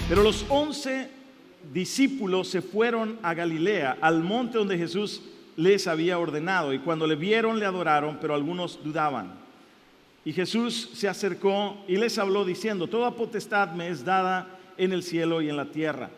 Pero los 11 discípulos se fueron a Galilea, al monte donde Jesús les había ordenado, y cuando le vieron le adoraron, pero algunos dudaban. Y Jesús se acercó y les habló diciendo: toda potestad me es dada en el cielo y en la tierra.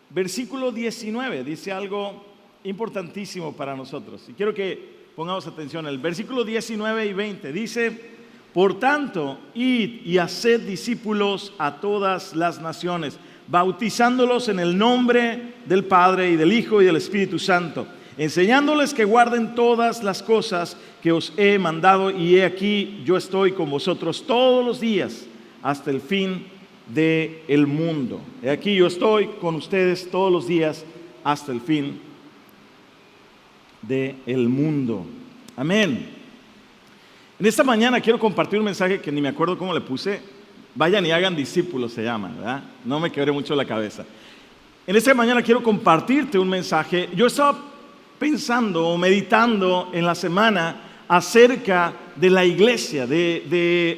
Versículo 19 dice algo importantísimo para nosotros, y quiero que pongamos atención. El versículo 19 y 20 dice: por tanto, id y haced discípulos a todas las naciones, bautizándolos en el nombre del Padre y del Hijo y del Espíritu Santo, enseñándoles que guarden todas las cosas que os he mandado, y he aquí yo estoy con vosotros todos los días hasta el fin del mundo. He aquí yo estoy con ustedes todos los días hasta el fin del mundo. Amén. En esta mañana quiero compartir un mensaje que ni me acuerdo cómo le puse. Vayan y hagan discípulos se llama, ¿verdad? No me quebré mucho la cabeza. En esta mañana quiero compartirte un mensaje. Yo estaba pensando o meditando en la semana acerca de la iglesia,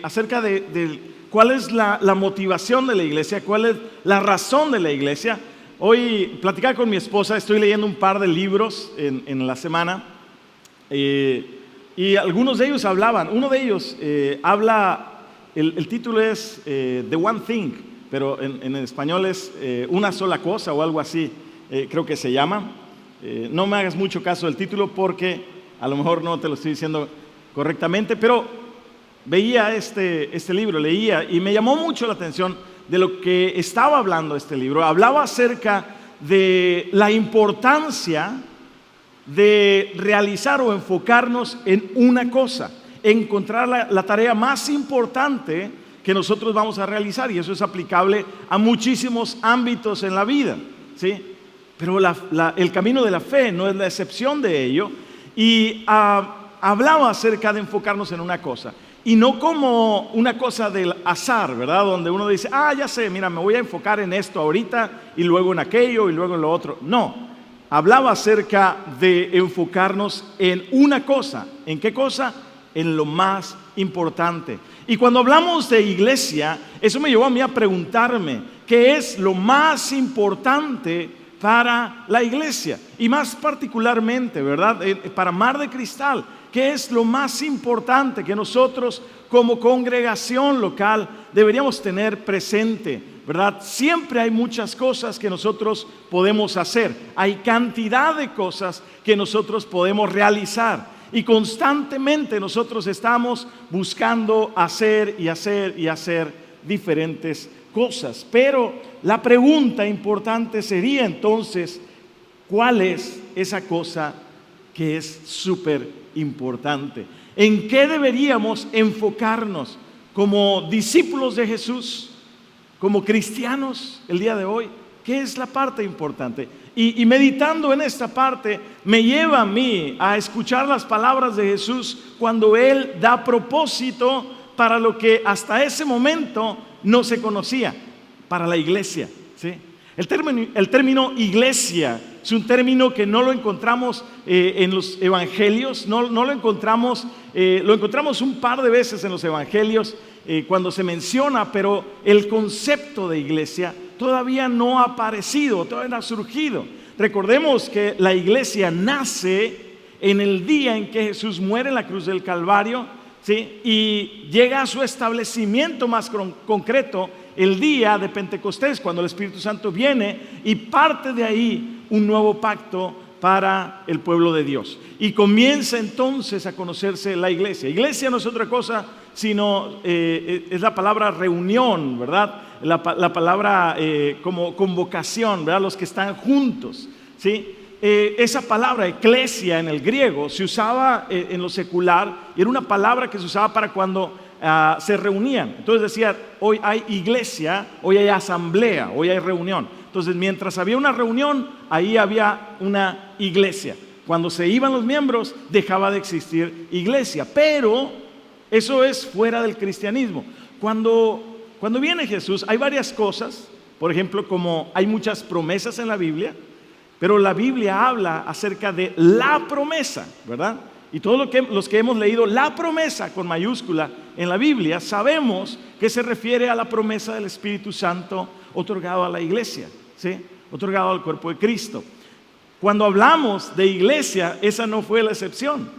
acerca de cuál es la motivación de la iglesia, cuál es la razón de la iglesia. Hoy platicaba con mi esposa, estoy leyendo un par de libros en la semana, y algunos de ellos hablaban. Uno de ellos habla, el título es The One Thing, pero en español es Una sola cosa o algo así, creo que se llama. No me hagas mucho caso del título porque a lo mejor no te lo estoy diciendo correctamente, pero veía este libro, leía, y me llamó mucho la atención de lo que estaba hablando este libro. Hablaba acerca de la importancia de realizar o enfocarnos en una cosa, encontrar la tarea más importante que nosotros vamos a realizar, y eso es aplicable a muchísimos ámbitos en la vida, ¿sí? Pero el camino de la fe no es la excepción de ello, y hablaba acerca de enfocarnos en una cosa, y no como una cosa del azar, ¿verdad? Donde uno dice: ya sé, mira, me voy a enfocar en esto ahorita, y luego en aquello, y luego en lo otro. No, hablaba acerca de enfocarnos en una cosa. ¿En qué cosa? En lo más importante. Y cuando hablamos de iglesia, eso me llevó a mí a preguntarme: ¿qué es lo más importante para la iglesia? Y más particularmente, ¿verdad? Para Mar de Cristal, ¿qué es lo más importante que nosotros como congregación local deberíamos tener presente? ¿Verdad? Siempre hay muchas cosas que nosotros podemos hacer. Hay cantidad de cosas que nosotros podemos realizar. Y constantemente nosotros estamos buscando hacer y hacer y hacer diferentes cosas. Pero la pregunta importante sería entonces: ¿cuál es esa cosa que es súper importante? ¿En qué deberíamos enfocarnos como discípulos de Jesús, como cristianos el día de hoy? ¿Qué es la parte importante? Y meditando en esta parte me lleva a mí a escuchar las palabras de Jesús cuando Él da propósito para lo que hasta ese momento no se conocía, para la iglesia, ¿sí? El término iglesia es un término que no lo encontramos en los evangelios, no lo encontramos un par de veces en los evangelios cuando se menciona, pero el concepto de iglesia todavía no ha aparecido, todavía no ha surgido. Recordemos que la iglesia nace en el día en que Jesús muere en la cruz del Calvario, ¿sí? Y llega a su establecimiento más concreto el día de Pentecostés, cuando el Espíritu Santo viene, y parte de ahí un nuevo pacto para el pueblo de Dios. Y comienza entonces a conocerse la iglesia. Iglesia no es otra cosa sino es la palabra reunión, ¿verdad? La palabra como convocación, ¿verdad? Los que están juntos, ¿sí? Esa palabra eclesia en el griego se usaba en lo secular, y era una palabra que se usaba para cuando se reunían. Entonces decía: hoy hay iglesia, hoy hay asamblea, hoy hay reunión. Entonces, mientras había una reunión, ahí había una iglesia. Cuando se iban los miembros, dejaba de existir iglesia. Pero eso es fuera del cristianismo. Cuando viene Jesús, hay varias cosas. Por ejemplo, como hay muchas promesas en la Biblia, pero la Biblia habla acerca de la promesa, ¿verdad? Y todos los que hemos leído la promesa con mayúscula, en la Biblia, sabemos que se refiere a la promesa del Espíritu Santo otorgado a la iglesia, ¿sí? Otorgado al cuerpo de Cristo. Cuando hablamos de iglesia, esa no fue la excepción.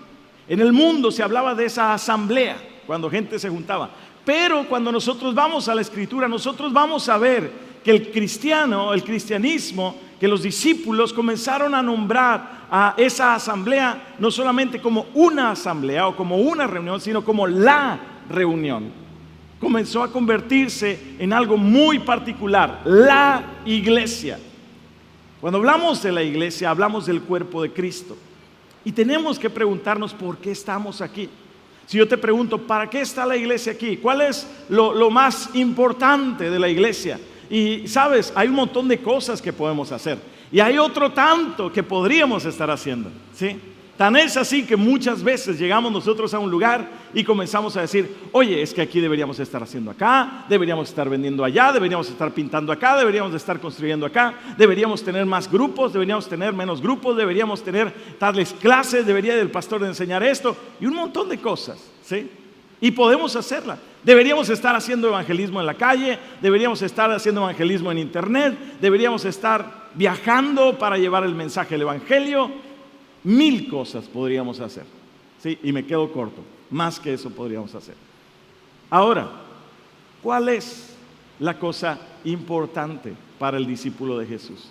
En el mundo se hablaba de esa asamblea, cuando gente se juntaba. Pero cuando nosotros vamos a la Escritura, nosotros vamos a ver que el cristianismo, que los discípulos comenzaron a nombrar a esa asamblea no solamente como una asamblea o como una reunión, sino como la reunión. Comenzó a convertirse en algo muy particular, la iglesia. Cuando hablamos de la iglesia, hablamos del cuerpo de Cristo. Y tenemos que preguntarnos por qué estamos aquí. Si yo te pregunto, ¿para qué está la iglesia aquí? ¿Cuál es lo más importante de la iglesia? Y sabes, hay un montón de cosas que podemos hacer. Y hay otro tanto que podríamos estar haciendo, ¿sí? Tan es así que muchas veces llegamos nosotros a un lugar y comenzamos a decir, oye, es que aquí deberíamos estar haciendo acá, deberíamos estar vendiendo allá, deberíamos estar pintando acá, deberíamos estar construyendo acá, deberíamos tener más grupos, deberíamos tener menos grupos, deberíamos tener tales clases, debería el pastor enseñar esto y un montón de cosas, ¿sí? Y podemos hacerla. Deberíamos estar haciendo evangelismo en la calle, deberíamos estar haciendo evangelismo en internet, deberíamos estar viajando para llevar el mensaje del evangelio. 1000 cosas podríamos hacer, ¿sí? Y me quedo corto, más que eso podríamos hacer. Ahora, ¿cuál es la cosa importante para el discípulo de Jesús?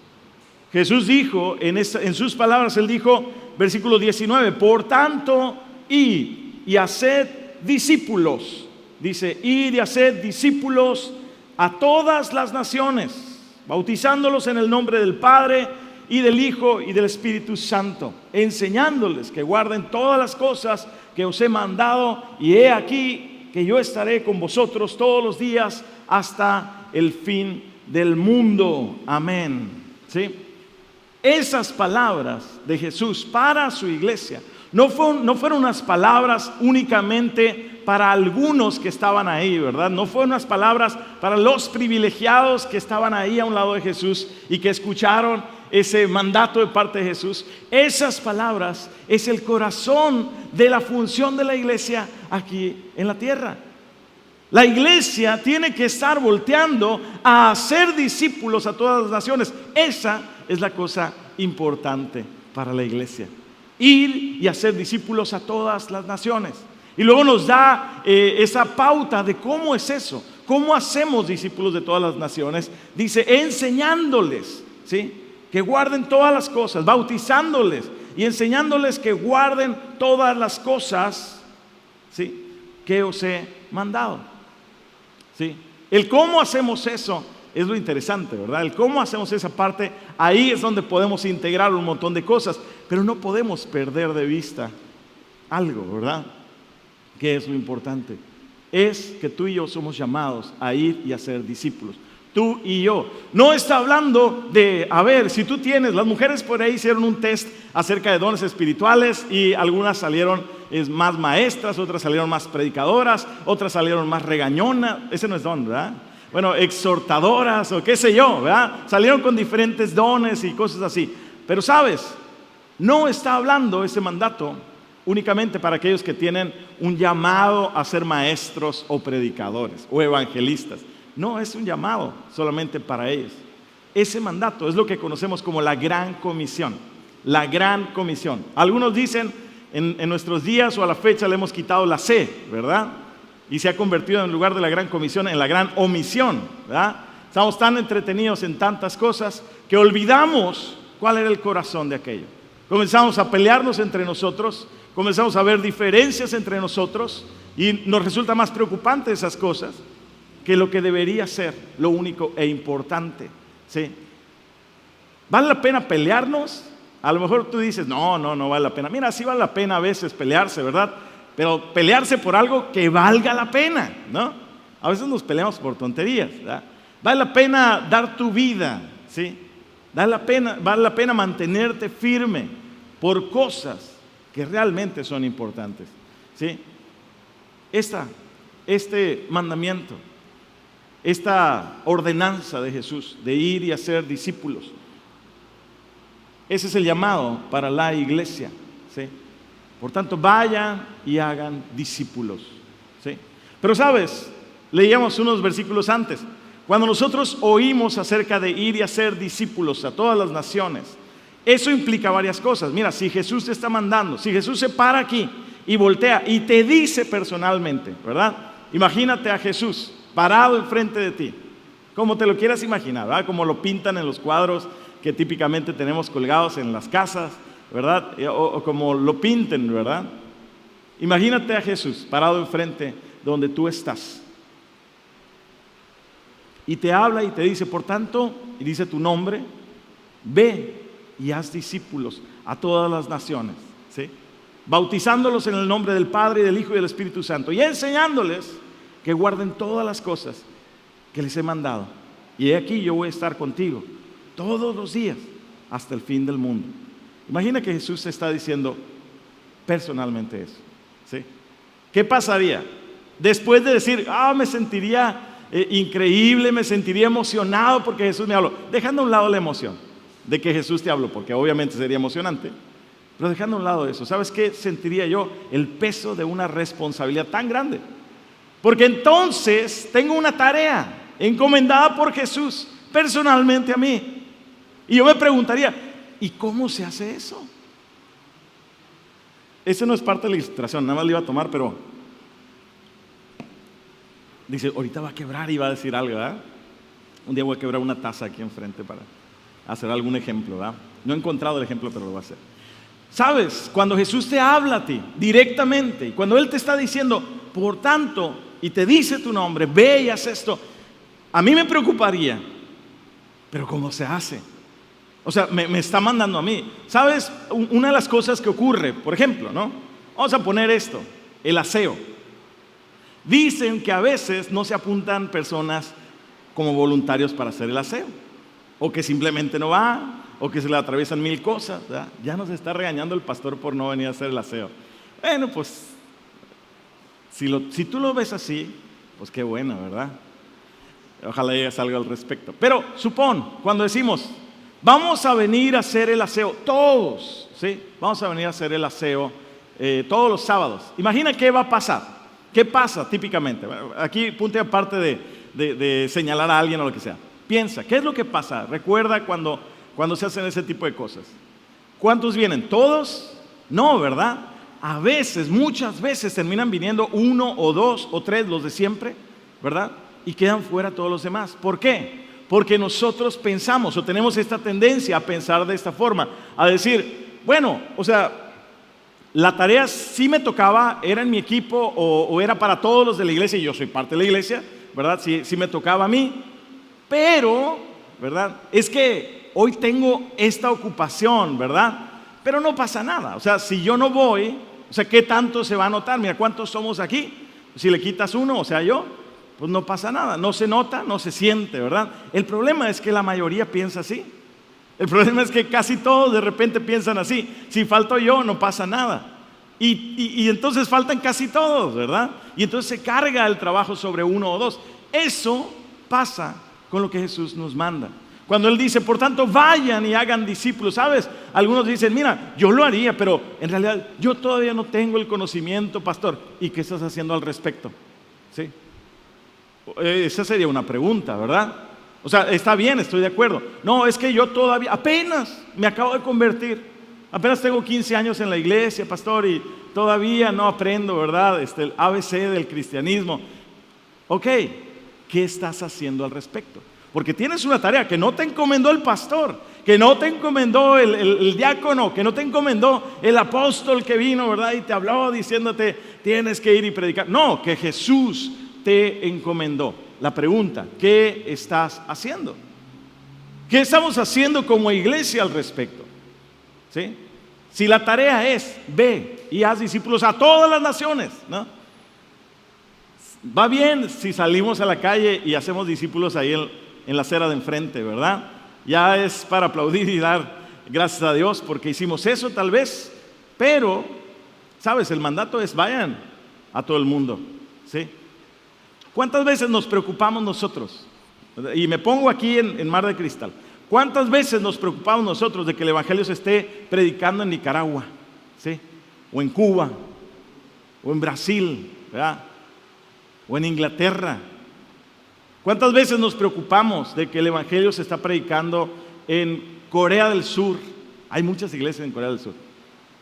Jesús dijo, en sus palabras, Él dijo, versículo 19, por tanto, id y haced discípulos. Dice, id y haced discípulos a todas las naciones, bautizándolos en el nombre del Padre, y del Hijo y del Espíritu Santo, enseñándoles que guarden todas las cosas que os he mandado, y he aquí que yo estaré con vosotros todos los días hasta el fin del mundo. Amén. ¿Sí? Esas palabras de Jesús para su iglesia no fueron unas palabras únicamente para algunos que estaban ahí, ¿verdad? No fueron unas palabras para los privilegiados que estaban ahí a un lado de Jesús y que escucharon ese mandato de parte de Jesús. Esas palabras es el corazón de la función de la iglesia aquí en la tierra. La iglesia tiene que estar volteando a hacer discípulos a todas las naciones. Esa es la cosa importante para la iglesia. Ir y hacer discípulos a todas las naciones. Y luego nos da esa pauta de cómo es eso. ¿Cómo hacemos discípulos de todas las naciones? Dice, enseñándoles, ¿sí?, que guarden todas las cosas, bautizándoles y enseñándoles que guarden todas las cosas, ¿sí?, que os he mandado. ¿Sí? El cómo hacemos eso es lo interesante, ¿verdad? El cómo hacemos esa parte, ahí es donde podemos integrar un montón de cosas, pero no podemos perder de vista algo, ¿verdad? ¿Qué es lo importante? Es que tú y yo somos llamados a ir y a ser discípulos. Tú y yo. No está hablando de, a ver, si tú tienes, las mujeres por ahí hicieron un test acerca de dones espirituales y algunas salieron más maestras, otras salieron más predicadoras, otras salieron más regañonas, ese no es don, ¿verdad? Bueno, exhortadoras o qué sé yo, ¿verdad? Salieron con diferentes dones y cosas así. Pero sabes, no está hablando ese mandato únicamente para aquellos que tienen un llamado a ser maestros o predicadores o evangelistas. No, es un llamado solamente para ellos. Ese mandato es lo que conocemos como la Gran Comisión. La Gran Comisión. Algunos dicen, en nuestros días o a la fecha le hemos quitado la C, ¿verdad? Y se ha convertido en lugar de la Gran Comisión en la Gran Omisión, ¿verdad? Estamos tan entretenidos en tantas cosas que olvidamos cuál era el corazón de aquello. Comenzamos a pelearnos entre nosotros, comenzamos a ver diferencias entre nosotros y nos resulta más preocupante esas cosas que lo que debería ser lo único e importante, ¿sí? ¿Vale la pena pelearnos? A lo mejor tú dices, no vale la pena. Mira, sí vale la pena a veces pelearse, ¿verdad? Pero pelearse por algo que valga la pena, ¿no? A veces nos peleamos por tonterías, ¿verdad? Vale la pena dar tu vida, ¿sí? Vale la pena mantenerte firme por cosas que realmente son importantes, ¿sí? Este mandamiento, esta ordenanza de Jesús de ir y hacer discípulos, ese es el llamado para la iglesia, ¿sí? Por tanto, vayan y hagan discípulos, ¿sí? Pero sabes, leíamos unos versículos antes. Cuando nosotros oímos acerca de ir y hacer discípulos a todas las naciones, eso implica varias cosas. Mira, si Jesús te está mandando, si Jesús se para aquí y voltea y te dice personalmente, ¿verdad? Imagínate a Jesús parado enfrente de ti, como te lo quieras imaginar, ¿verdad? Como lo pintan en los cuadros que típicamente tenemos colgados en las casas, ¿verdad? O como lo pinten, ¿verdad? Imagínate a Jesús parado enfrente donde tú estás. Y te habla y te dice, por tanto, y dice tu nombre, ve y haz discípulos a todas las naciones, ¿sí? Bautizándolos en el nombre del Padre, y del Hijo y del Espíritu Santo, y enseñándoles que guarden todas las cosas que les he mandado. Y he aquí yo voy a estar contigo todos los días hasta el fin del mundo. Imagina que Jesús te está diciendo personalmente eso, ¿sí? ¿Qué pasaría? Después de decir, me sentiría increíble, me sentiría emocionado porque Jesús me habló, dejando a un lado la emoción de que Jesús te habló, porque obviamente sería emocionante, pero dejando a un lado eso, ¿sabes qué sentiría yo? El peso de una responsabilidad tan grande, porque entonces tengo una tarea encomendada por Jesús personalmente a mí, y yo me preguntaría, ¿y cómo se hace eso? Ese no es parte de la ilustración, nada más lo iba a tomar, pero dice, ahorita va a quebrar y va a decir algo, ¿verdad? Un día voy a quebrar una taza aquí enfrente para hacer algún ejemplo, ¿verdad? No he encontrado el ejemplo, pero lo voy a hacer. ¿Sabes? Cuando Jesús te habla a ti directamente, y cuando Él te está diciendo, por tanto, y te dice tu nombre, ve y haz esto, a mí me preocuparía, pero ¿cómo se hace? O sea, me está mandando a mí. ¿Sabes? Una de las cosas que ocurre, por ejemplo, ¿no? Vamos a poner esto, el aseo. Dicen que a veces no se apuntan personas como voluntarios para hacer el aseo, o que simplemente no va, o que se le atraviesan mil cosas, ¿verdad? Ya nos está regañando el pastor por no venir a hacer el aseo. Bueno, pues si tú lo ves así, pues qué bueno, ¿verdad? Ojalá digas algo al respecto. Pero supón, cuando decimos, vamos a venir a hacer el aseo, todos, ¿sí? Vamos a venir a hacer el aseo todos los sábados. Imagina qué va a pasar. ¿Qué pasa típicamente? Bueno, aquí punto aparte de señalar a alguien o lo que sea. Piensa, ¿qué es lo que pasa? Recuerda cuando se hacen ese tipo de cosas. ¿Cuántos vienen? ¿Todos? No, ¿verdad? A veces, muchas veces terminan viniendo uno o dos o tres, los de siempre, ¿verdad? Y quedan fuera todos los demás. ¿Por qué? Porque nosotros pensamos o tenemos esta tendencia a pensar de esta forma, a decir, bueno, o sea, la tarea sí me tocaba, era en mi equipo o era para todos los de la iglesia, y yo soy parte de la iglesia, ¿verdad? Sí me tocaba a mí, pero, ¿verdad? Es que hoy tengo esta ocupación, ¿verdad? Pero no pasa nada, o sea, si yo no voy, o sea, ¿qué tanto se va a notar? Mira, ¿cuántos somos aquí? Si le quitas uno, o sea, yo, pues no pasa nada, no se nota, no se siente, ¿verdad? El problema es que la mayoría piensa así. El problema es que casi todos de repente piensan así. Si falto yo, no pasa nada. Y entonces faltan casi todos, ¿verdad? Y entonces se carga el trabajo sobre uno o dos. Eso pasa con lo que Jesús nos manda. Cuando Él dice, por tanto, vayan y hagan discípulos. ¿Sabes? Algunos dicen, mira, yo lo haría, pero en realidad yo todavía no tengo el conocimiento, pastor. ¿Y qué estás haciendo al respecto? ¿Sí? Esa sería una pregunta, ¿verdad? O sea, está bien, estoy de acuerdo. No, es que yo todavía, apenas me acabo de convertir. Apenas tengo 15 años en la iglesia, pastor, y todavía no aprendo, ¿verdad? El ABC del cristianismo. Ok, ¿qué estás haciendo al respecto? Porque tienes una tarea que no te encomendó el pastor, que no te encomendó el diácono, que no te encomendó el apóstol que vino, ¿verdad? Y te habló diciéndote, tienes que ir y predicar. No, que Jesús te encomendó. La pregunta, ¿qué estás haciendo? ¿Qué estamos haciendo como iglesia al respecto? ¿Sí? Si la tarea es, ve y haz discípulos a todas las naciones, ¿no? Va bien si salimos a la calle y hacemos discípulos ahí en la acera de enfrente, ¿verdad? Ya es para aplaudir y dar gracias a Dios porque hicimos eso tal vez, pero, ¿sabes? El mandato es vayan a todo el mundo, ¿sí? ¿Cuántas veces nos preocupamos nosotros? Y me pongo aquí en Mar de Cristal. ¿Cuántas veces nos preocupamos nosotros de que el evangelio se esté predicando en Nicaragua, ¿sí? O en Cuba, o en Brasil, ¿verdad? o en Inglaterra. ¿Cuántas veces nos preocupamos de que el evangelio se está predicando en Corea del Sur? Hay muchas iglesias en Corea del Sur.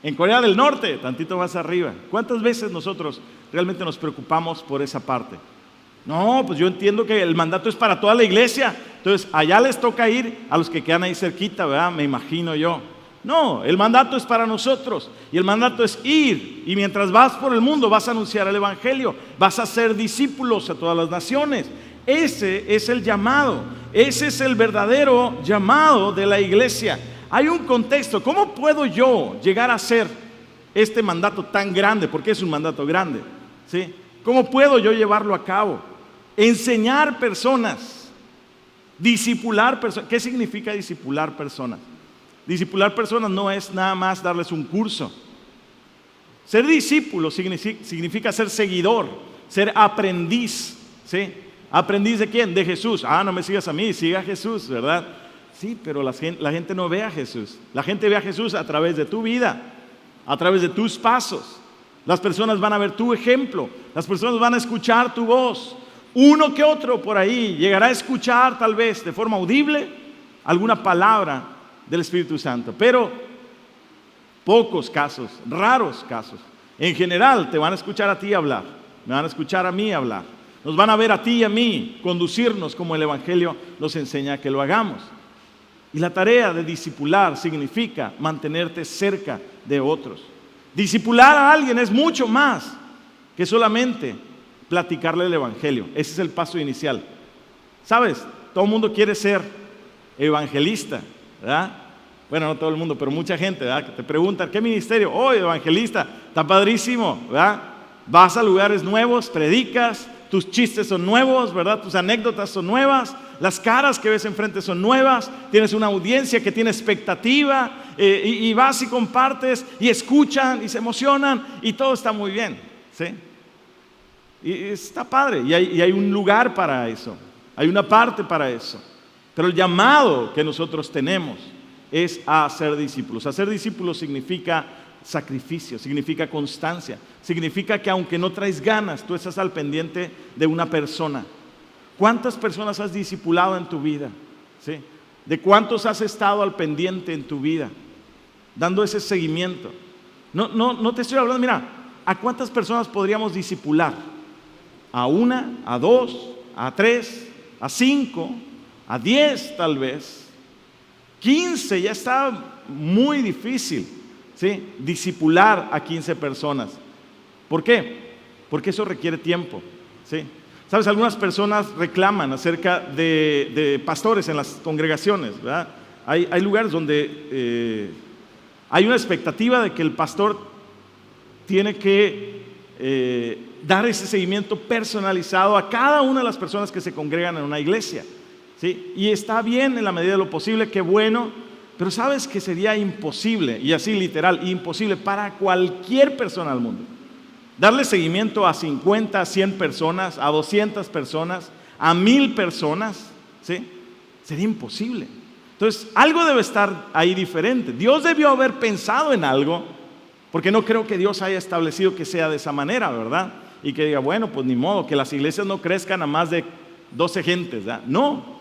En Corea del Norte, tantito más arriba. ¿Cuántas veces nosotros realmente nos preocupamos por esa parte? No, pues yo entiendo que el mandato es para toda la iglesia. Entonces, allá les toca ir a los que quedan ahí cerquita, ¿verdad? Me imagino yo. No, el mandato es para nosotros. Y el mandato es ir. Y mientras vas por el mundo, vas a anunciar el evangelio. Vas a ser discípulos a todas las naciones. Ese es el llamado. Ese es el verdadero llamado de la iglesia. Hay un contexto. ¿Cómo puedo yo llegar a hacer este mandato tan grande? Porque es un mandato grande, ¿sí? ¿Cómo puedo yo llevarlo a cabo? Enseñar personas, discipular personas. ¿Qué significa discipular personas? Discipular personas no es nada más darles un curso. Ser discípulo significa ser seguidor, ser aprendiz, ¿sí? ¿Aprendiz de quién? De Jesús. No me sigas a mí, siga a Jesús, ¿verdad? Sí, pero la gente no ve a Jesús. La gente ve a Jesús a través de tu vida, a través de tus pasos. Las personas van a ver tu ejemplo, las personas van a escuchar tu voz. Uno que otro por ahí llegará a escuchar tal vez de forma audible alguna palabra del Espíritu Santo, pero pocos casos, raros casos. En general te van a escuchar a ti hablar, me van a escuchar a mí hablar. Nos van a ver a ti y a mí conducirnos como el evangelio nos enseña que lo hagamos. Y la tarea de discipular significa mantenerte cerca de otros. Discipular a alguien es mucho más que solamente platicarle el evangelio. Ese es el paso inicial. ¿Sabes? Todo el mundo quiere ser evangelista, ¿verdad? Bueno, no todo el mundo, pero mucha gente, ¿verdad? Que te preguntan, ¿qué ministerio? Oh, evangelista, está padrísimo, ¿verdad? Vas a lugares nuevos, predicas, tus chistes son nuevos, ¿verdad? Tus anécdotas son nuevas, las caras que ves enfrente son nuevas, tienes una audiencia que tiene expectativa, y vas y compartes y escuchan y se emocionan y todo está muy bien, ¿sí? Y está padre y hay un lugar para eso, hay una parte para eso, pero el llamado que nosotros tenemos es a ser discípulos. Hacer discípulos significa sacrificio, significa constancia, significa que aunque no traes ganas, tú estás al pendiente de una persona. ¿Cuántas personas has discipulado en tu vida? ¿Sí? ¿De cuántos has estado al pendiente en tu vida? Dando ese seguimiento. No te estoy hablando, mira, ¿a cuántas personas podríamos discipular? ¿A una? ¿A dos? ¿A tres? ¿A cinco? ¿A 10 tal vez? 15 ya está muy difícil, ¿sí? Discipular a 15 personas. ¿Por qué? Porque eso requiere tiempo, ¿sí? ¿Sabes? Algunas personas reclaman acerca de pastores en las congregaciones, ¿verdad? Hay lugares donde hay una expectativa de que el pastor tiene que dar ese seguimiento personalizado a cada una de las personas que se congregan en una iglesia, ¿sí? Y está bien en la medida de lo posible, qué bueno, pero sabes que sería imposible, y así literal, imposible para cualquier persona del mundo. Darle seguimiento a 50, a 100 personas, a 200 personas, a 1000 personas, ¿sí? Sería imposible. Entonces, algo debe estar ahí diferente. Dios debió haber pensado en algo, porque no creo que Dios haya establecido que sea de esa manera, ¿verdad? Y que diga, bueno, pues ni modo, que las iglesias no crezcan a más de 12 gentes, ¿verdad? No.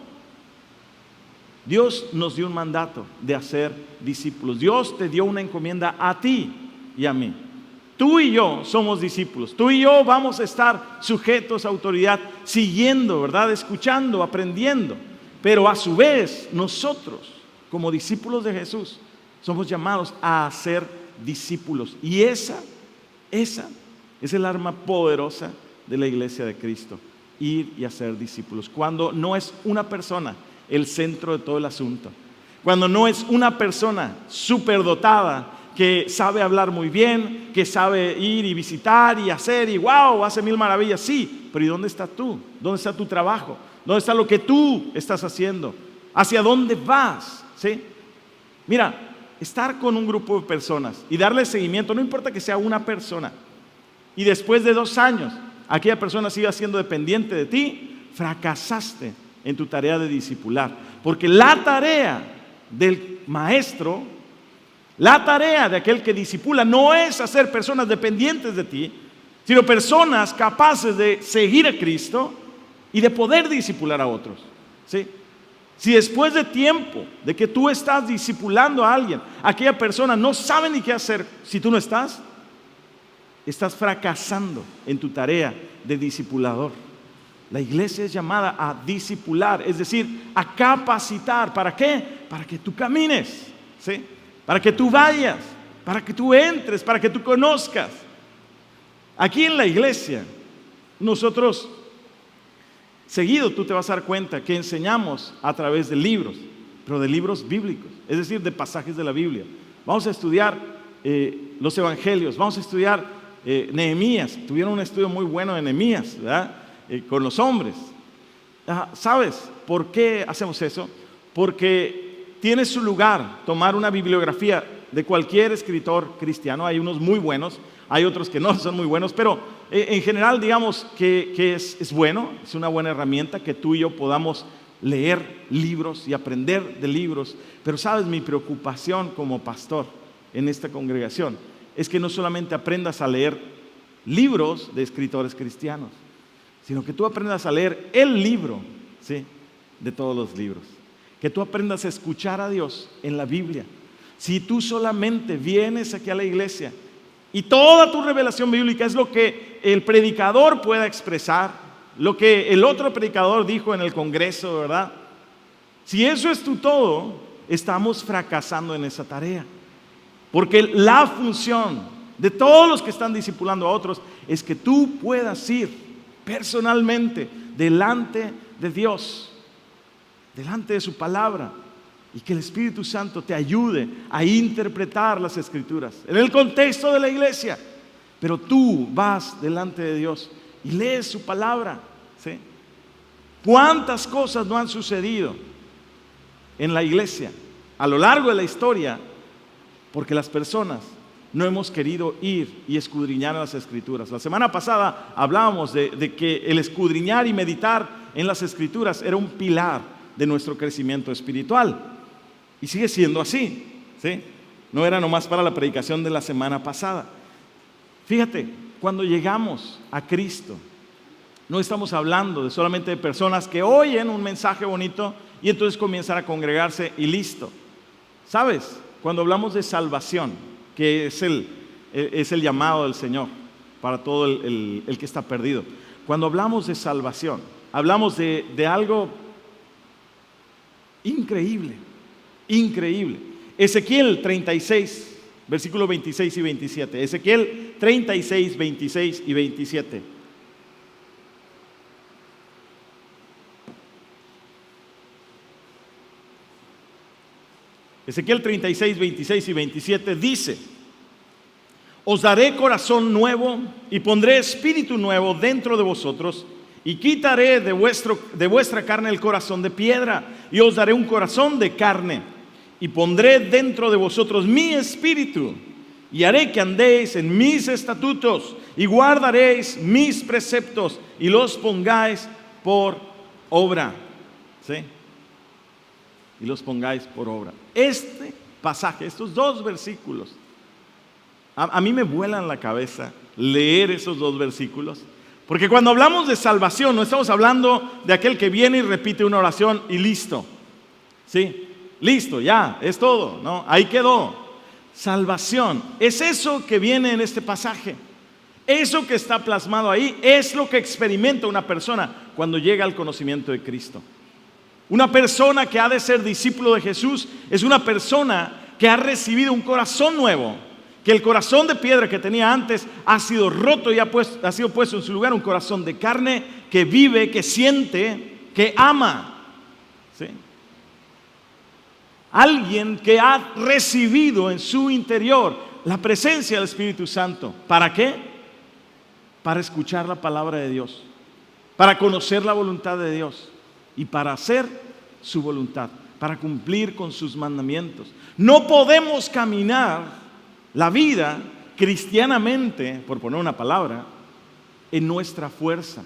Dios nos dio un mandato de hacer discípulos. Dios te dio una encomienda a ti y a mí. Tú y yo somos discípulos. Tú y yo vamos a estar sujetos a autoridad, siguiendo, ¿verdad? Escuchando, aprendiendo. Pero a su vez, nosotros, como discípulos de Jesús, somos llamados a ser discípulos. Y esa es el arma poderosa de la iglesia de Cristo. Ir y hacer discípulos. Cuando no es una persona el centro de todo el asunto. Cuando no es una persona superdotada que sabe hablar muy bien, que sabe ir y visitar y hacer y wow, hace 1000 maravillas, sí, pero ¿y dónde estás tú? ¿Dónde está tu trabajo? ¿Dónde está lo que tú estás haciendo? ¿Hacia dónde vas? ¿Sí? Mira, estar con un grupo de personas y darle seguimiento, no importa que sea una persona, y después de 2 años aquella persona siga siendo dependiente de ti, fracasaste en tu tarea de discipular, porque la tarea del maestro, la tarea de aquel que discipula no es hacer personas dependientes de ti, sino personas capaces de seguir a Cristo y de poder discipular a otros, ¿sí? Si después de tiempo de que tú estás discipulando a alguien, aquella persona no sabe ni qué hacer si tú no estás fracasando en tu tarea de discipulador. La iglesia es llamada a discipular, es decir, a capacitar. ¿Para qué? Para que tú camines, ¿sí? Para que tú vayas, para que tú entres, para que tú conozcas. Aquí en la iglesia, nosotros seguido tú te vas a dar cuenta que enseñamos a través de libros, pero de libros bíblicos, es decir, de pasajes de la Biblia. Vamos a estudiar los evangelios, vamos a estudiar Nehemías. Tuvieron un estudio muy bueno de Nehemías, ¿verdad? Con los hombres. ¿Sabes por qué hacemos eso? Porque tiene su lugar tomar una bibliografía de cualquier escritor cristiano. Hay unos muy buenos, hay otros que no son muy buenos, pero en general digamos que es bueno, es una buena herramienta que tú y yo podamos leer libros y aprender de libros. Pero sabes, mi preocupación como pastor en esta congregación es que no solamente aprendas a leer libros de escritores cristianos, sino que tú aprendas a leer el libro, ¿sí?, de todos los libros. Que tú aprendas a escuchar a Dios en la Biblia. Si tú solamente vienes aquí a la iglesia y toda tu revelación bíblica es lo que el predicador pueda expresar, lo que el otro predicador dijo en el congreso, ¿verdad? Si eso es tu todo, estamos fracasando en esa tarea. Porque la función de todos los que están discipulando a otros es que tú puedas ir personalmente delante de Dios, delante de su palabra, y que el Espíritu Santo te ayude a interpretar las Escrituras en el contexto de la iglesia. Pero tú vas delante de Dios y lees su palabra, ¿sí? ¿Cuántas cosas no han sucedido en la iglesia a lo largo de la historia? Porque las personas no hemos querido ir y escudriñar las Escrituras. La semana pasada hablábamos de que el escudriñar y meditar en las Escrituras era un pilar de nuestro crecimiento espiritual. Y sigue siendo así, ¿sí? No era nomás para la predicación de la semana pasada. Fíjate, cuando llegamos a Cristo, no estamos hablando de solamente de personas que oyen un mensaje bonito y entonces comienzan a congregarse y listo. ¿Sabes? Cuando hablamos de salvación, que es el llamado del Señor para todo el que está perdido. Cuando hablamos de salvación, hablamos de algo increíble, increíble. Ezequiel 36, versículos 26 y 27. Ezequiel 36, 26 y 27. Ezequiel 36, 26 y 27 dice: os daré corazón nuevo y pondré espíritu nuevo dentro de vosotros y quitaré de vuestra carne el corazón de piedra y os daré un corazón de carne y pondré dentro de vosotros mi espíritu y haré que andéis en mis estatutos y guardaréis mis preceptos y los pongáis por obra. ¿Sí? Y los pongáis por obra. Este pasaje, estos dos versículos, a mí me vuelan la cabeza leer esos dos versículos, porque cuando hablamos de salvación no estamos hablando de aquel que viene y repite una oración y listo, ¿sí? Listo, ya, es todo, ¿no? Ahí quedó. Salvación es eso que viene en este pasaje. Eso que está plasmado ahí es lo que experimenta una persona cuando llega al conocimiento de Cristo. Una persona que ha de ser discípulo de Jesús es una persona que ha recibido un corazón nuevo, que el corazón de piedra que tenía antes ha sido roto y ha sido puesto en su lugar un corazón de carne que vive, que siente, que ama. ¿Sí? Alguien que ha recibido en su interior la presencia del Espíritu Santo. ¿Para qué? Para escuchar la palabra de Dios, para conocer la voluntad de Dios y para hacer su voluntad, para cumplir con sus mandamientos. No podemos caminar la vida cristianamente, por poner una palabra, en nuestra fuerza.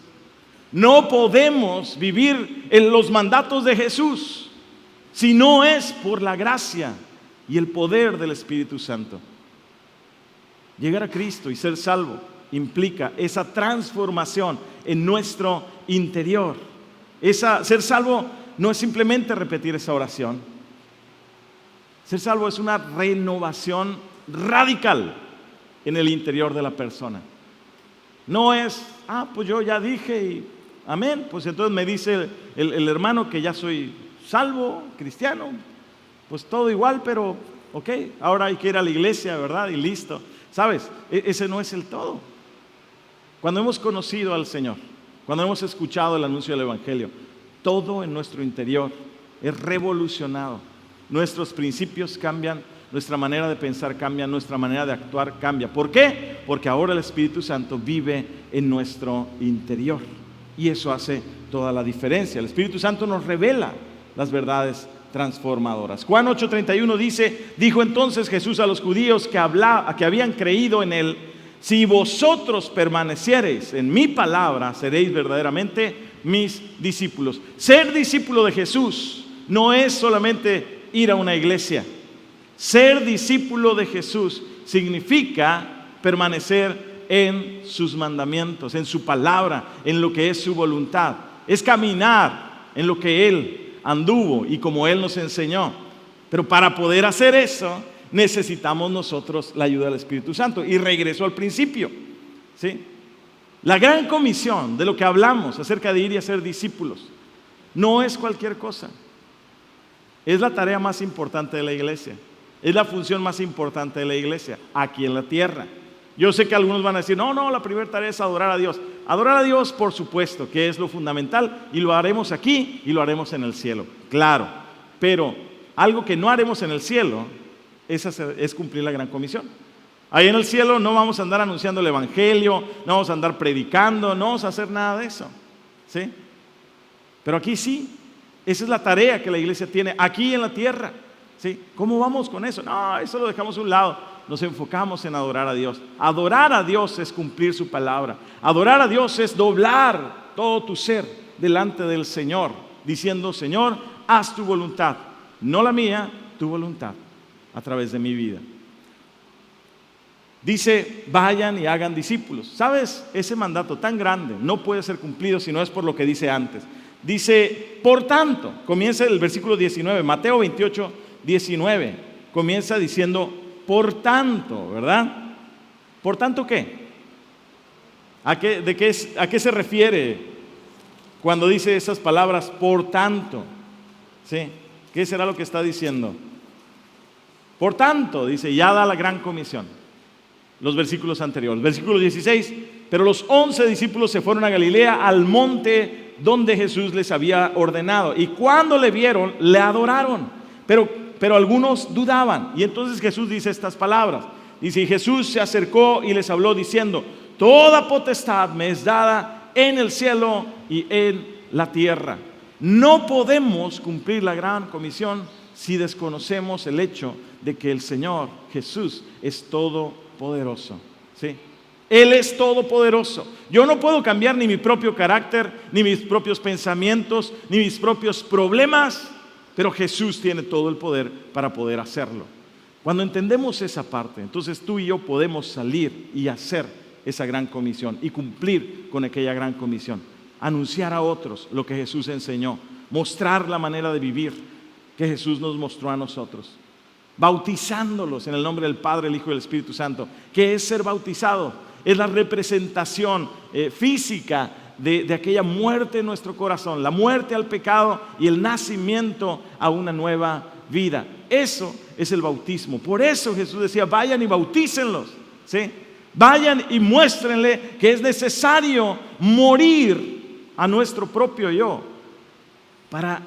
No podemos vivir en los mandatos de Jesús si no es por la gracia y el poder del Espíritu Santo. Llegar a Cristo y ser salvo implica esa transformación en nuestro interior. Ser salvo no es simplemente repetir esa oración. Ser salvo es una renovación radical en el interior de la persona. No es, pues yo ya dije y amén, pues entonces me dice el hermano que ya soy salvo, cristiano, pues todo igual, pero ok, ahora hay que ir a la iglesia, ¿verdad? Y listo. ¿Sabes? Ese no es el todo. Cuando hemos conocido al Señor, cuando hemos escuchado el anuncio del Evangelio, todo en nuestro interior es revolucionado. Nuestros principios cambian, nuestra manera de pensar cambia, nuestra manera de actuar cambia. ¿Por qué? Porque ahora el Espíritu Santo vive en nuestro interior. Y eso hace toda la diferencia. El Espíritu Santo nos revela las verdades transformadoras. Juan 8:31 dijo entonces Jesús a los judíos que habían creído en Él: si vosotros permaneciereis en mi palabra, seréis verdaderamente mis discípulos. Ser discípulo de Jesús no es solamente ir a una iglesia. Ser discípulo de Jesús significa permanecer en sus mandamientos, en su palabra, en lo que es su voluntad. Es caminar en lo que Él anduvo y como Él nos enseñó. Pero para poder hacer eso, necesitamos nosotros la ayuda del Espíritu Santo. Y regreso al principio, ¿sí? La gran comisión de lo que hablamos acerca de ir y hacer discípulos no es cualquier cosa. Es la tarea más importante de la iglesia. Es la función más importante de la iglesia aquí en la tierra. Yo sé que algunos van a decir, no, la primera tarea es adorar a Dios. Adorar a Dios, por supuesto, que es lo fundamental, y lo haremos aquí y lo haremos en el cielo. Claro, pero algo que no haremos en el cielo es cumplir la gran comisión. Ahí en el cielo no vamos a andar anunciando el Evangelio, no vamos a andar predicando, no vamos a hacer nada de eso, ¿sí? Pero aquí sí, esa es la tarea que la iglesia tiene aquí en la tierra, ¿sí? ¿Cómo vamos con eso? No, eso lo dejamos a un lado. Nos enfocamos en adorar a Dios. Adorar a Dios es cumplir su palabra. Adorar a Dios es doblar todo tu ser delante del Señor, diciendo: Señor, haz tu voluntad, no la mía, tu voluntad, a través de mi vida. Dice: vayan y hagan discípulos. ¿Sabes? Ese mandato tan grande no puede ser cumplido si no es por lo que dice antes. Dice: por tanto, comienza el versículo 19, Mateo 28, 19, comienza diciendo: por tanto, ¿verdad? ¿Por tanto qué? ¿A qué se refiere cuando dice esas palabras, por tanto? ¿Sí? ¿Qué será lo que está diciendo? Por tanto, dice, ya da la gran comisión. Los versículos anteriores. Versículo 16, pero los 11 discípulos se fueron a Galilea, al monte donde Jesús les había ordenado. Y cuando le vieron, le adoraron. Pero algunos dudaban. Y entonces Jesús dice estas palabras. Dice: y Jesús se acercó y les habló diciendo: toda potestad me es dada en el cielo y en la tierra. No podemos cumplir la gran comisión si desconocemos el hecho de que el Señor Jesús es todopoderoso, ¿sí? Él es todopoderoso. Yo no puedo cambiar ni mi propio carácter, ni mis propios pensamientos, ni mis propios problemas, pero Jesús tiene todo el poder para poder hacerlo. Cuando entendemos esa parte, entonces tú y yo podemos salir y hacer esa gran comisión y cumplir con aquella gran comisión. Anunciar a otros lo que Jesús enseñó, mostrar la manera de vivir que Jesús nos mostró a nosotros, bautizándolos en el nombre del Padre, el Hijo y el Espíritu Santo. ¿Qué es ser bautizado? Es la representación física de aquella muerte en nuestro corazón, la muerte al pecado y el nacimiento a una nueva vida. Eso es el bautismo. Por eso Jesús decía: vayan y bautícenlos, ¿sí? Vayan y muéstrenle que es necesario morir a nuestro propio yo para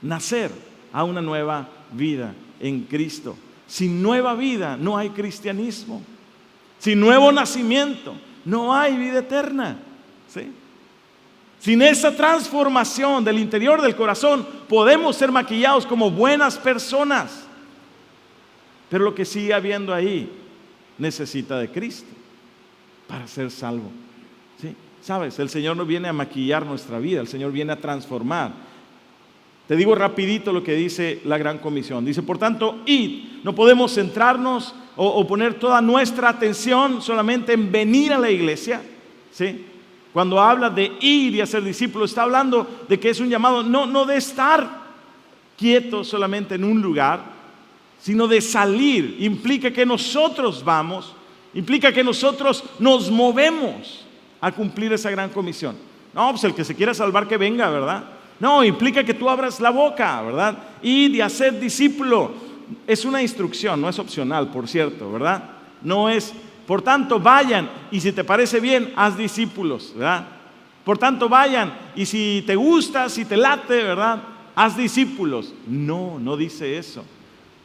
nacer a una nueva vida en Cristo. Sin nueva vida no hay cristianismo. Sin nuevo nacimiento no hay vida eterna, ¿sí? Sin esa transformación del interior del corazón, podemos ser maquillados como buenas personas, pero lo que sigue habiendo ahí necesita de Cristo para ser salvo, ¿sí? ¿Sabes? El Señor no viene a maquillar nuestra vida, el Señor viene a transformar. Te digo rapidito lo que dice la Gran Comisión. Dice, por tanto, id. No podemos centrarnos o poner toda nuestra atención solamente en venir a la iglesia, ¿sí? Cuando habla de ir y hacer discípulos, está hablando de que es un llamado no de estar quietos solamente en un lugar, sino de salir. Implica que nosotros vamos, implica que nosotros nos movemos a cumplir esa gran comisión. No, pues el que se quiera salvar que venga, ¿verdad? No, implica que tú abras la boca, ¿verdad? Y de hacer discípulo. Es una instrucción, no es opcional, por cierto, ¿verdad? No es, por tanto, vayan y si te parece bien, haz discípulos, ¿verdad? Por tanto, vayan y si te gusta, si te late, ¿verdad? Haz discípulos. No dice eso.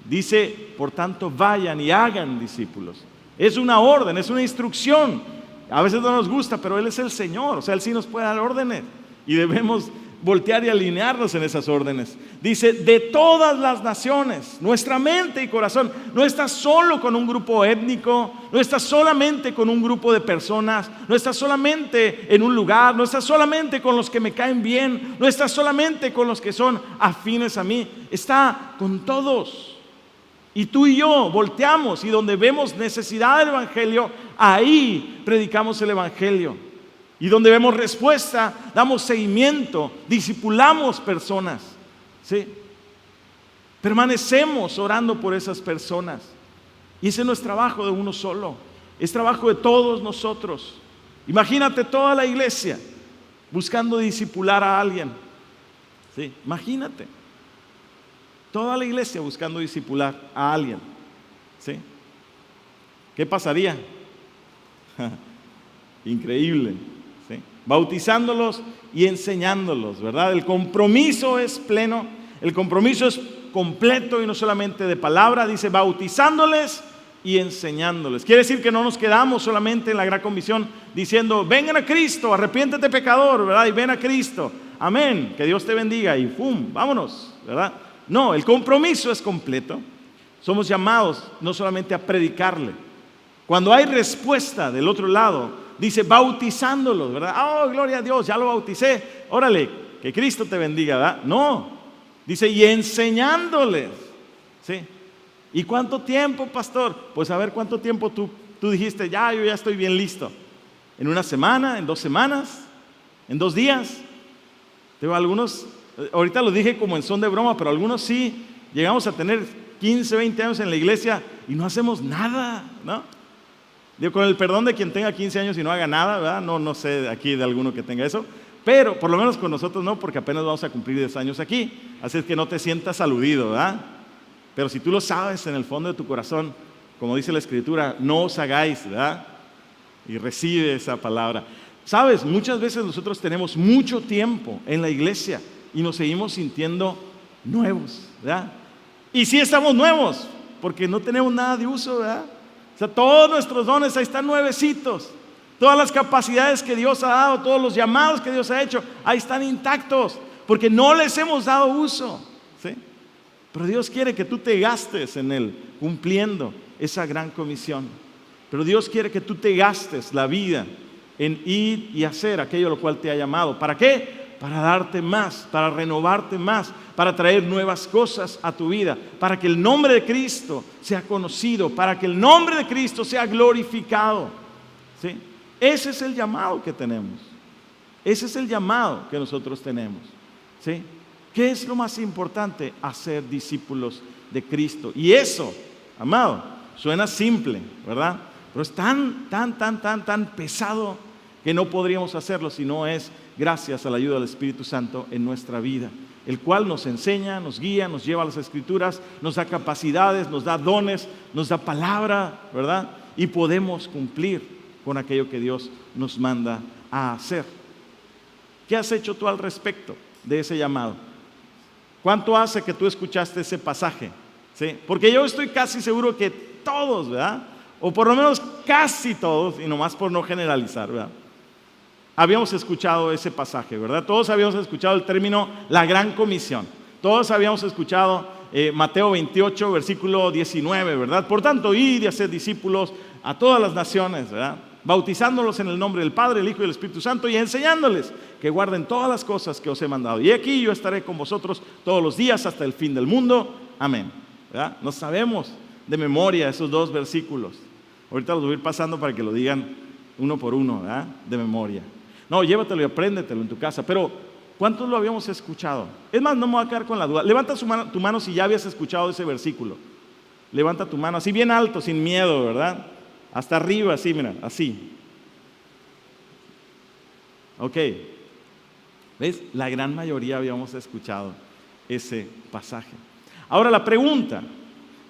Dice, por tanto, vayan y hagan discípulos. Es una orden, es una instrucción. A veces no nos gusta, pero Él es el Señor, o sea, Él sí nos puede dar órdenes y debemos voltear y alinearnos en esas órdenes. Dice, de todas las naciones, nuestra mente y corazón no está solo con un grupo étnico, no está solamente con un grupo de personas, no está solamente en un lugar, no está solamente con los que me caen bien, no está solamente con los que son afines a mí, está con todos. Y tú y yo volteamos y donde vemos necesidad del Evangelio, ahí predicamos el Evangelio. Y donde vemos respuesta, damos seguimiento, discipulamos personas, ¿sí? Permanecemos orando por esas personas. Y ese no es trabajo de uno solo, es trabajo de todos nosotros. Imagínate toda la iglesia buscando discipular a alguien, ¿sí? Imagínate. Toda la iglesia buscando discipular a alguien, ¿sí? ¿Qué pasaría? Increíble, ¿sí? Bautizándolos y enseñándolos, ¿verdad? El compromiso es pleno, el compromiso es completo y no solamente de palabra, dice bautizándoles y enseñándoles. Quiere decir que no nos quedamos solamente en la gran comisión diciendo, vengan a Cristo, arrepiéntete pecador, ¿verdad? Y ven a Cristo, amén, que Dios te bendiga y ¡pum! Vámonos, ¿verdad? No, el compromiso es completo. Somos llamados no solamente a predicarle. Cuando hay respuesta del otro lado, dice bautizándolos, ¿verdad? Oh, gloria a Dios, ya lo bauticé. Órale, que Cristo te bendiga, ¿verdad? No, dice y enseñándoles, ¿sí? ¿Y cuánto tiempo, pastor? Pues a ver, ¿cuánto tiempo tú dijiste, yo ya estoy bien listo? ¿En una semana? ¿En 2 semanas? ¿En 2 días? Tengo algunos... Ahorita lo dije como en son de broma, pero algunos sí llegamos a tener 15, 20 años en la iglesia y no hacemos nada, ¿no? Digo, con el perdón de quien tenga 15 años y no haga nada, ¿verdad? No sé aquí de alguno que tenga eso, pero por lo menos con nosotros no, porque apenas vamos a cumplir 10 años aquí, así es que no te sientas aludido, ¿verdad? Pero si tú lo sabes en el fondo de tu corazón, como dice la Escritura, no os hagáis, ¿verdad? Y recibe esa palabra. Sabes, muchas veces nosotros tenemos mucho tiempo en la iglesia y nos seguimos sintiendo nuevos, ¿verdad? Y sí estamos nuevos, porque no tenemos nada de uso, ¿verdad? O sea, todos nuestros dones ahí están nuevecitos. Todas las capacidades que Dios ha dado, todos los llamados que Dios ha hecho, ahí están intactos, porque no les hemos dado uso, ¿sí? Pero Dios quiere que tú te gastes en Él, cumpliendo esa gran comisión. Pero Dios quiere que tú te gastes la vida en ir y hacer aquello a lo cual te ha llamado. ¿Para qué? Para darte más, para renovarte más, para traer nuevas cosas a tu vida, para que el nombre de Cristo sea conocido, para que el nombre de Cristo sea glorificado, ¿sí? Ese es el llamado que tenemos. Ese es el llamado que nosotros tenemos, ¿sí? ¿Qué es lo más importante? Hacer discípulos de Cristo. Y eso, amado, suena simple, ¿verdad? Pero es tan pesado que no podríamos hacerlo si no es gracias a la ayuda del Espíritu Santo en nuestra vida, el cual nos enseña, nos guía, nos lleva a las Escrituras, nos da capacidades, nos da dones, nos da palabra, ¿verdad? Y podemos cumplir con aquello que Dios nos manda a hacer. ¿Qué has hecho tú al respecto de ese llamado? ¿Cuánto hace que tú escuchaste ese pasaje? ¿Sí? Porque yo estoy casi seguro que todos, ¿verdad? O por lo menos casi todos, y nomás por no generalizar, ¿verdad? Habíamos escuchado ese pasaje, ¿verdad? Todos habíamos escuchado el término la gran comisión. Todos habíamos escuchado Mateo 28, versículo 19, ¿verdad? Por tanto, id y haced discípulos a todas las naciones, ¿verdad? bautizándolos en el nombre del Padre, el Hijo y el Espíritu Santo, y enseñándoles que guarden todas las cosas que os he mandado. Y aquí yo estaré con vosotros todos los días hasta el fin del mundo. Amén. ¿Verdad? No sabemos de memoria esos 2 versículos. Ahorita los voy a ir pasando para que lo digan uno por uno, ¿verdad? De memoria. No, llévatelo y apréndetelo en tu casa. Pero, ¿cuántos lo habíamos escuchado? Es más, no me voy a quedar con la duda. Levanta tu mano si ya habías escuchado ese versículo. Levanta tu mano, así bien alto, sin miedo, ¿verdad? Hasta arriba, así, mira, así. Ok. ¿Ves? La gran mayoría habíamos escuchado ese pasaje. Ahora la pregunta,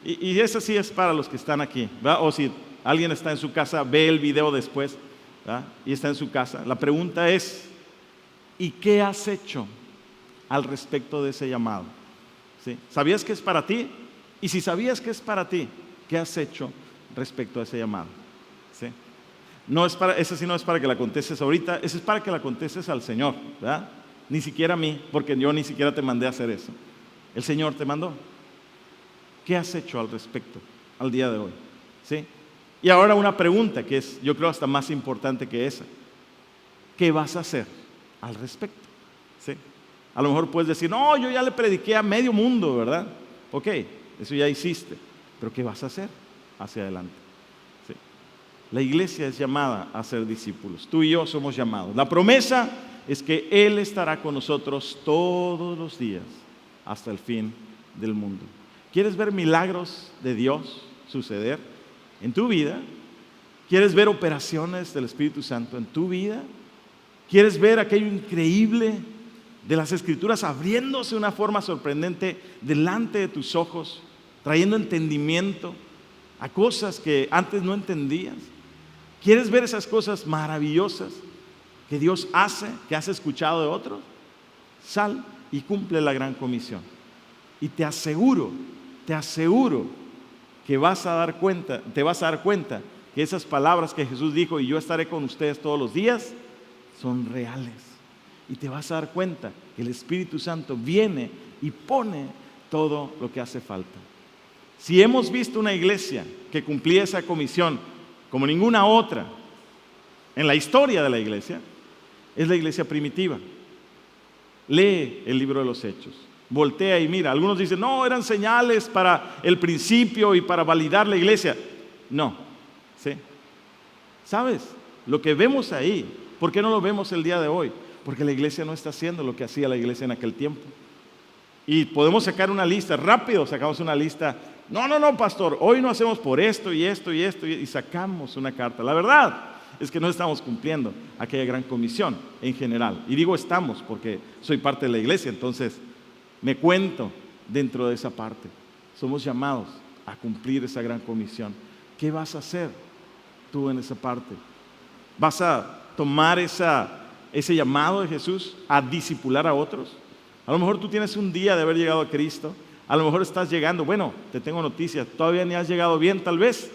y esa sí es para los que están aquí, ¿verdad? O si alguien está en su casa, ve el video después, ¿verdad? Y está en su casa. La pregunta es, ¿y qué has hecho al respecto de ese llamado? ¿Sí? ¿Sabías que es para ti? Y si sabías que es para ti, ¿qué has hecho respecto a ese llamado? ¿Sí? Esa sí no es para que la contestes ahorita, esa es para que la contestes al Señor, ¿verdad? Ni siquiera a mí, porque yo ni siquiera te mandé a hacer eso. El Señor te mandó. ¿Qué has hecho al respecto al día de hoy? ¿Sí? Y ahora una pregunta que es, yo creo, hasta más importante que esa. ¿Qué vas a hacer al respecto? ¿Sí? A lo mejor puedes decir, no, yo ya le prediqué a medio mundo, ¿verdad? Ok, eso ya hiciste, pero ¿qué vas a hacer hacia adelante? ¿Sí? La iglesia es llamada a ser discípulos. Tú y yo somos llamados. La promesa es que Él estará con nosotros todos los días hasta el fin del mundo. ¿Quieres ver milagros de Dios suceder en tu vida? ¿Quieres ver operaciones del Espíritu Santo en tu vida? ¿Quieres ver aquello increíble de las Escrituras abriéndose de una forma sorprendente delante de tus ojos, trayendo entendimiento a cosas que antes no entendías? ¿Quieres ver esas cosas maravillosas que Dios hace, que has escuchado de otros? Sal y cumple la gran comisión. Y te aseguro que te vas a dar cuenta que esas palabras que Jesús dijo, y yo estaré con ustedes todos los días, son reales. Y te vas a dar cuenta que el Espíritu Santo viene y pone todo lo que hace falta. Si hemos visto una iglesia que cumplía esa comisión como ninguna otra en la historia de la iglesia, es la iglesia primitiva. Lee el libro de los Hechos. Voltea y mira. Algunos dicen, no, eran señales para el principio y para validar la iglesia. No, ¿sí? ¿Sabes? Lo que vemos ahí, ¿por qué no lo vemos el día de hoy? Porque la iglesia no está haciendo lo que hacía la iglesia en aquel tiempo. Y podemos sacar una lista, rápido sacamos una lista. No, pastor, hoy no hacemos por esto y esto y esto, y sacamos una carta. La verdad es que no estamos cumpliendo aquella gran comisión en general. Y digo estamos porque soy parte de la iglesia, entonces me cuento dentro de esa parte. Somos llamados a cumplir esa gran comisión. ¿Qué vas a hacer tú en esa parte? ¿Vas a tomar ese llamado de Jesús a discipular a otros? A lo mejor tú tienes un día de haber llegado a Cristo. A lo mejor estás llegando, bueno, te tengo noticias, todavía ni has llegado bien tal vez,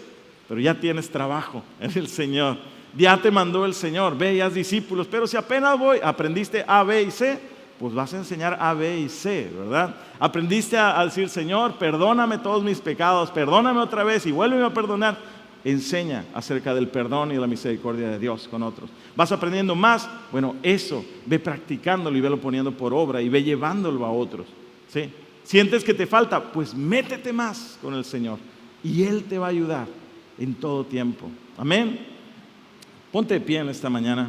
pero ya tienes trabajo en el Señor. Ya te mandó el Señor, ve y haz discípulos. Pero si apenas aprendiste A, B y C, pues vas a enseñar A, B y C, ¿verdad? Aprendiste a decir, Señor, perdóname todos mis pecados, perdóname otra vez y vuélveme a perdonar. Enseña acerca del perdón y de la misericordia de Dios con otros. Vas aprendiendo más, bueno, eso, ve practicándolo y velo poniendo por obra y ve llevándolo a otros, ¿sí? Sientes que te falta, pues métete más con el Señor y Él te va a ayudar en todo tiempo. Amén. Ponte de pie en esta mañana.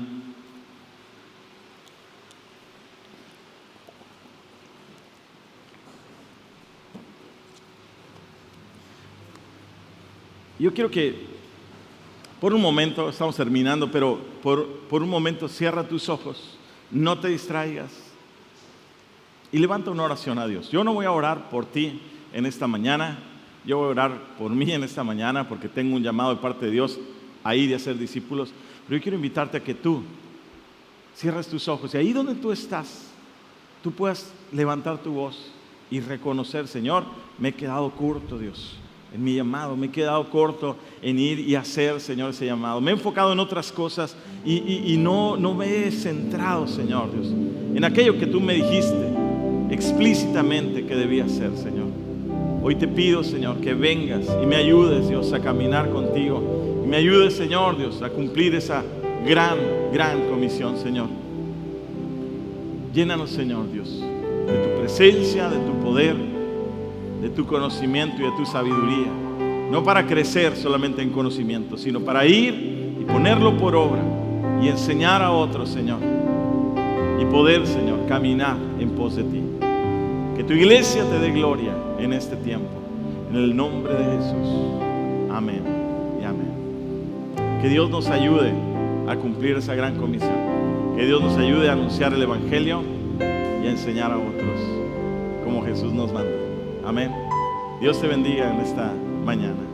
Yo quiero que por un momento, estamos terminando, pero por un momento cierra tus ojos, no te distraigas y levanta una oración a Dios. Yo no voy a orar por ti en esta mañana, yo voy a orar por mí en esta mañana porque tengo un llamado de parte de Dios ahí de hacer discípulos, pero yo quiero invitarte a que tú cierres tus ojos y ahí donde tú estás, tú puedas levantar tu voz y reconocer, Señor, me he quedado corto, Dios, en mi llamado, me he quedado corto en ir y hacer, Señor, ese llamado. Me he enfocado en otras cosas y no me he centrado, Señor Dios, en aquello que tú me dijiste explícitamente que debía hacer, Señor. Hoy te pido, Señor, que vengas y me ayudes, Dios, a caminar contigo. Y me ayudes, Señor Dios, a cumplir esa gran comisión, Señor. Llénanos, Señor Dios, de tu presencia, de tu poder, de tu conocimiento y de tu sabiduría. No para crecer solamente en conocimiento, sino para ir y ponerlo por obra y enseñar a otros, Señor. Y poder, Señor, caminar en pos de ti. Que tu iglesia te dé gloria en este tiempo. En el nombre de Jesús. Amén y amén. Que Dios nos ayude a cumplir esa gran comisión. Que Dios nos ayude a anunciar el Evangelio y a enseñar a otros como Jesús nos manda. Amén. Dios te bendiga en esta mañana.